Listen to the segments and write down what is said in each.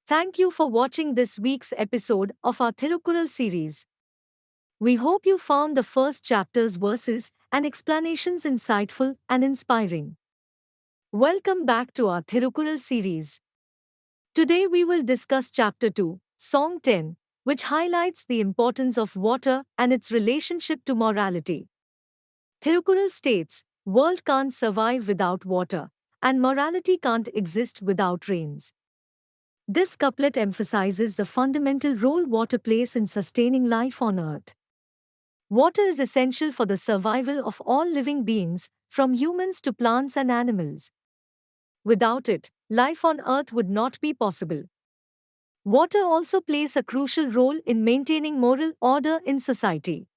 Thank you for watching this week's episode of our Thirukkural series. We hope you found the first chapter's verses and explanations insightful and inspiring. Welcome back to our Thirukkural series. Today we will discuss Chapter 2, Song 10, which highlights the importance of water and its relationship to morality. Thirukkural states, "World can't survive without water, and morality can't exist without rains." This couplet emphasizes the fundamental role water plays in sustaining life on Earth. Water is essential for the survival of all living beings, from humans to plants and animals. Without it, life on Earth would not be possible. Water also plays a crucial role in maintaining moral order in society.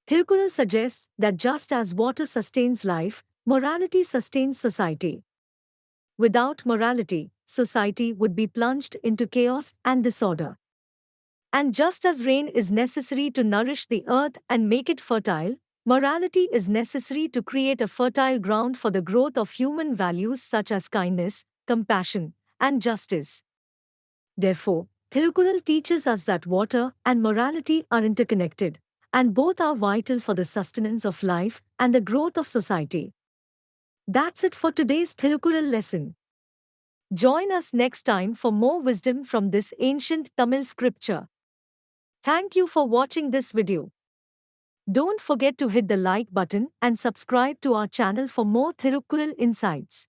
Thirukkural suggests that just as water sustains life, morality sustains society. Without morality, society would be plunged into chaos and disorder. And just as rain is necessary to nourish the earth and make it fertile, morality is necessary to create a fertile ground for the growth of human values such as kindness, compassion, and justice. Therefore, Thirukkural teaches us that water and morality are interconnected, and both are vital for the sustenance of life and the growth of society. That's it for today's Thirukkural lesson. Join us next time for more wisdom from this ancient Tamil scripture. Thank you for watching this video. Don't forget to hit the like button and subscribe to our channel for more Thirukkural insights.